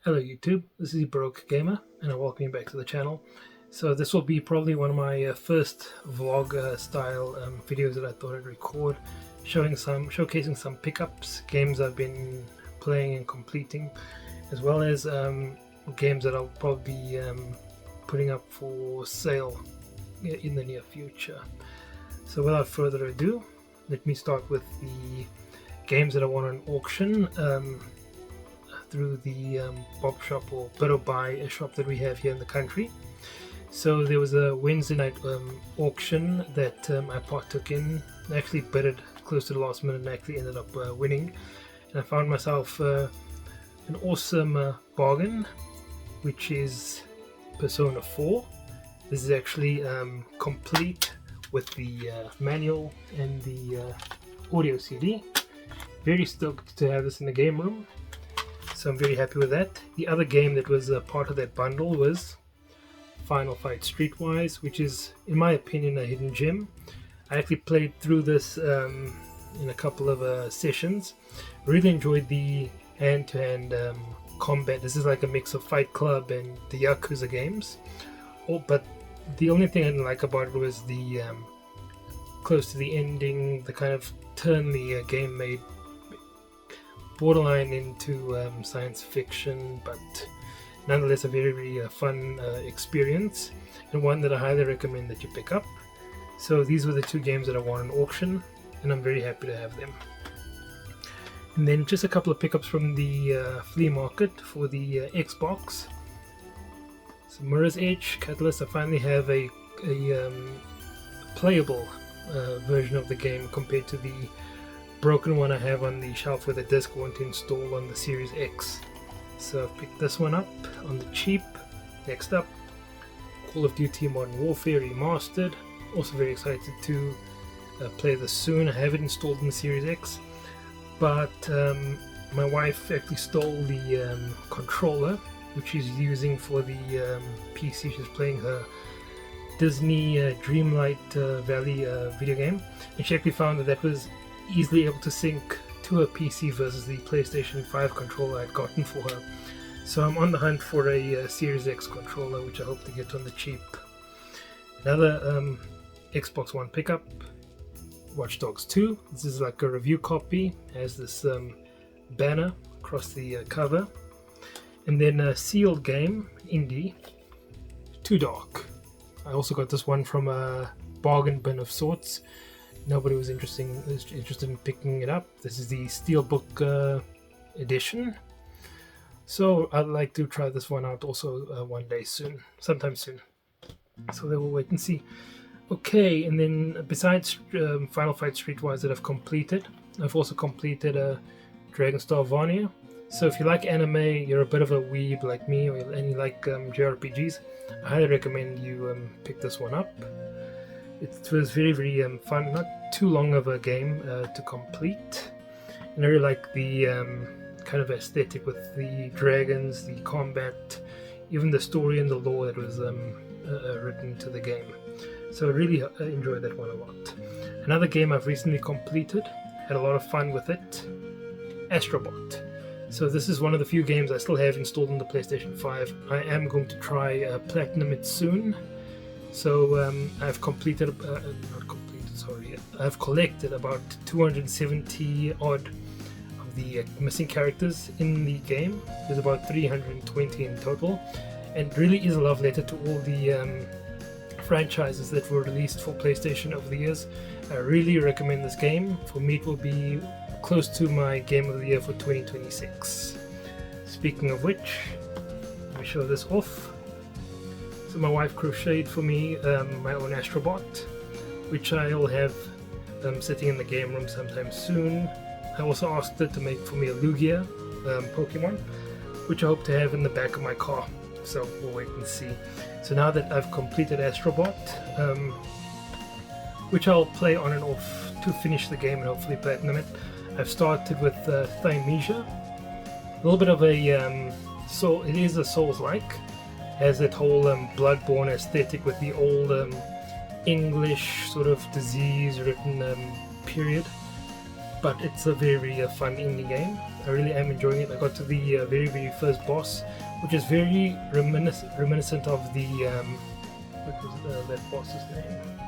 Hello YouTube, this is Broke Gamer and I welcome you back to the channel. So this will be probably one of my first vlog style videos that I thought I'd record, showcasing some pickups, games I've been playing and completing, as well as games that I'll probably be putting up for sale in the near future. So without further ado, let me start with the games that I won on auction through the Bob Shop or BidOrBuy, a shop that we have here in the country. So there was a Wednesday night auction that I partook in. I actually bid it close to the last minute and actually ended up winning. And I found myself an awesome bargain, which is Persona 4. This is actually complete with the manual and the audio CD. Very stoked to have this in the game room. So I'm very happy with that. The other game that was a part of that bundle was Final Fight Streetwise, which is, in my opinion, a hidden gem. I actually played through this in a couple of sessions. Really enjoyed the hand-to-hand combat. This is like a mix of Fight Club and the Yakuza games. But the only thing I didn't like about it was the close to the ending, the kind of turn the game made borderline into science fiction, but nonetheless a very, very fun experience, and one that I highly recommend that you pick up. So these were the two games that I won in auction, and I'm very happy to have them. And then just a couple of pickups from the flea market for the Xbox. So Mirror's Edge Catalyst, I finally have a playable version of the game compared to the broken one I have on the shelf where the disc won't install on the Series X. So I've picked this one up on the cheap. Next up, Call of Duty Modern Warfare Remastered. Also very excited to play this soon. I have it installed in the Series X, but my wife actually stole the controller which she's using for the PC. She's playing her Disney Dreamlight Valley video game, and she actually found that that was easily able to sync to her PC versus the PlayStation 5 controller I'd gotten for her. So I'm on the hunt for a Series X controller, which I hope to get on the cheap. Another Xbox One pickup, Watch Dogs 2. This is like a review copy, has this banner across the cover. And then a sealed game, indie, Too Dark. I also got this one from a bargain bin of sorts. Nobody was interested in picking it up. This is the Steelbook edition. So I'd like to try this one out also one day soon, sometime soon. So they will wait and see. Okay, and then besides Final Fight Streetwise that I've completed, I've also completed Dragonstar Varnir. So if you like anime, you're a bit of a weeb like me, and you like JRPGs, I highly recommend you pick this one up. It was very, very fun, not too long of a game to complete. And I really like the kind of aesthetic with the dragons, the combat, even the story and the lore that was written to the game. So I really enjoyed that one a lot. Another game I've recently completed, had a lot of fun with it, Astrobot. So this is one of the few games I still have installed on the PlayStation 5. I am going to try Platinum it soon. So I've I've collected about 270 odd of the missing characters in the game. There's about 320 in total, and really is a love letter to all the franchises that were released for PlayStation over the years. I really recommend this game. For me, it will be close to my game of the year for 2026. Speaking of which, let me show this off. So my wife crocheted for me my own Astrobot, which I'll have sitting in the game room sometime soon. I also asked her to make for me a Lugia Pokemon, which I hope to have in the back of my car. So we'll wait and see. So now that I've completed Astrobot, which I'll play on and off to finish the game and hopefully platinum it, I've started with Thymesia. A little bit of a soul. It is a Souls-like. Has that whole Bloodborne aesthetic with the old English sort of disease-written period. But it's a very fun indie game. I really am enjoying it. I got to the very first boss, which is very reminiscent of the what was that boss's name?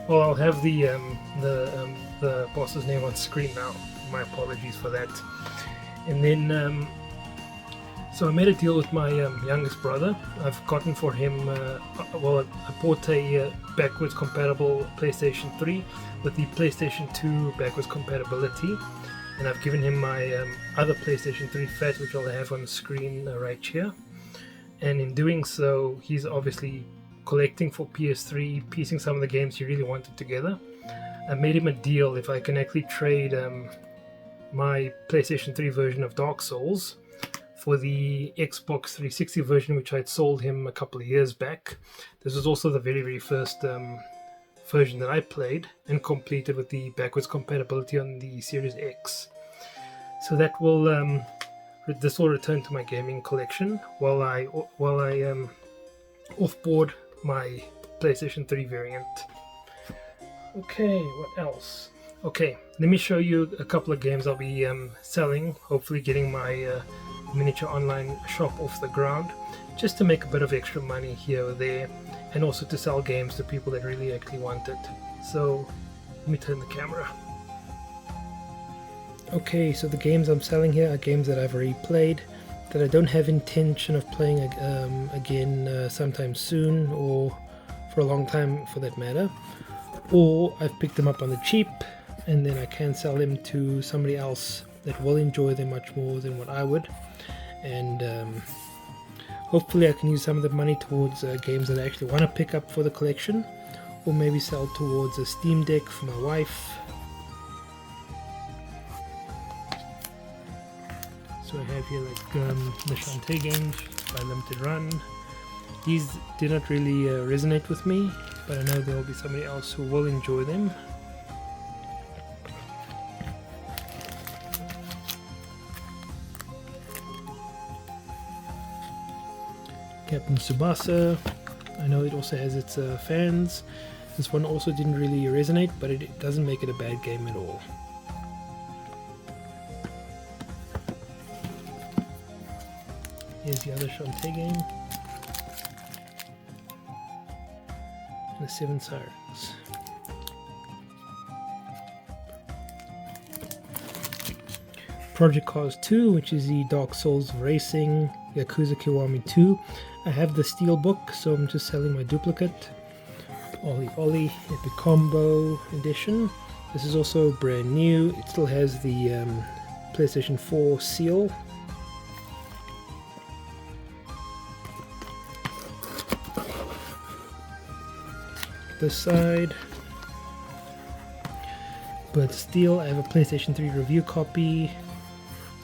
Well, I'll have the boss's name on screen now. My apologies for that. And then so I made a deal with my youngest brother. I've gotten for him I bought a backwards compatible PlayStation 3 with the PlayStation 2 backwards compatibility, and I've given him my other PlayStation 3 Fat, which I'll have on the screen right here. And in doing so, he's obviously collecting for PS3, piecing some of the games he really wanted together. I made him a deal if I can actually trade my PlayStation 3 version of Dark Souls for the Xbox 360 version, which I'd sold him a couple of years back. This was also the very first version that I played and completed with the backwards compatibility on the Series X. So that will this will return to my gaming collection while I offboard my PlayStation 3 variant. Okay, what else? Okay, let me show you a couple of games I'll be selling, hopefully getting my miniature online shop off the ground, just to make a bit of extra money here or there, and also to sell games to people that really actually want it. So let me turn the camera. Okay, so the games I'm selling here are games that I've already played, that I don't have intention of playing again sometime soon, or for a long time for that matter, or I've picked them up on the cheap and then I can sell them to somebody else that will enjoy them much more than what I would, and hopefully I can use some of the money towards games that I actually want to pick up for the collection, or maybe sell towards a Steam Deck for my wife. So I have here like the Shantae games by Limited Run. These did not really resonate with me, but I know there will be somebody else who will enjoy them. Captain Tsubasa, I know it also has its fans. This one also didn't really resonate, but it doesn't make it a bad game at all. Here's the other Shantae game. And the Seven Sirens. Project Cars 2, which is the Dark Souls Racing Yakuza Kiwami 2. I have the Steelbook, so I'm just selling my duplicate. Oli Epic Combo Edition. This is also brand new. It still has the PlayStation 4 seal. This side, but still I have a PlayStation 3 review copy.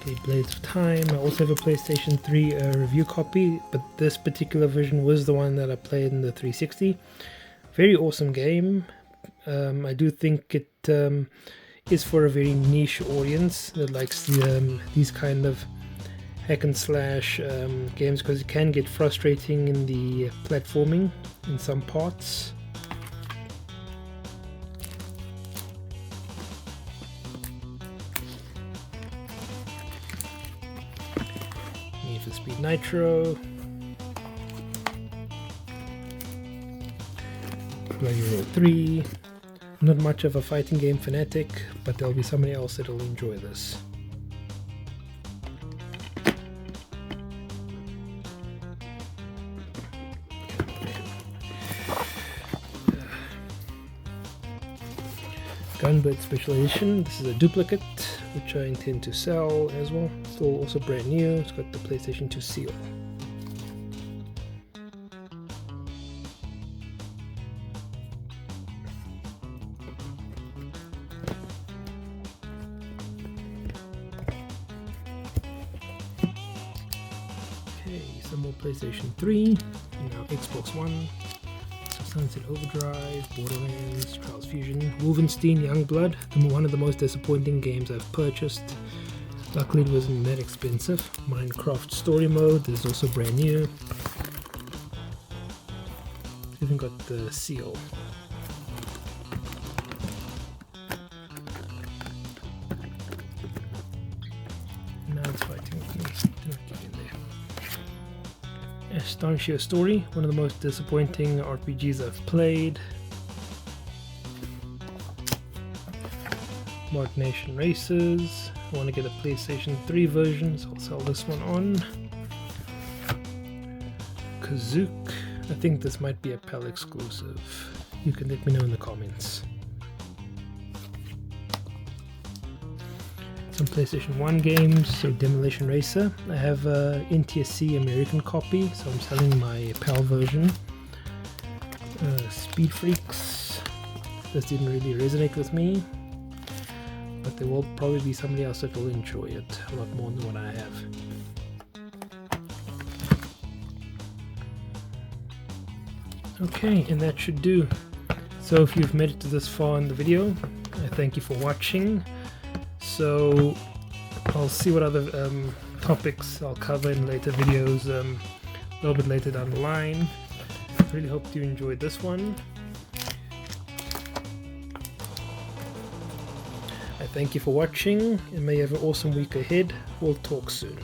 Okay, Blades of Time. I also have a PlayStation 3 review copy, but this particular version was the one that I played in the 360. Very awesome game. I do think it is for a very niche audience that likes these kind of hack and slash games, because it can get frustrating in the platforming in some parts. Need for Speed Nitro, Bloody Roar 3. Not much of a fighting game fanatic, but there'll be somebody else that'll enjoy this. Gunbird Special Edition. This is a duplicate, which I intend to sell as well. Still also brand new. It's got the PlayStation 2 seal. Okay, some more PlayStation 3, and now Xbox One. Sunset Overdrive, Borderlands, Trials Fusion, Wolfenstein Youngblood, one of the most disappointing games I've purchased. Luckily it wasn't that expensive. Minecraft Story Mode, this is also brand new. Even got the seal. fighting with me. Do not get in there. Astonishing Story, one of the most disappointing RPGs I've played. Mark Nation Races. I want to get a PlayStation 3 version, so I'll sell this one on. Kazook. I think this might be a PAL exclusive. You can let me know in the comments. Some PlayStation 1 games, so Demolition Racer. I have a NTSC American copy, so I'm selling my PAL version. Speed Freaks. This didn't really resonate with me, but there will probably be somebody else that will enjoy it a lot more than what I have. Okay, and that should do. So if you've made it to this far in the video, I thank you for watching. So I'll see what other topics I'll cover in later videos a little bit later down the line. Really hope you enjoyed this one. I thank you for watching and may you have an awesome week ahead. We'll talk soon.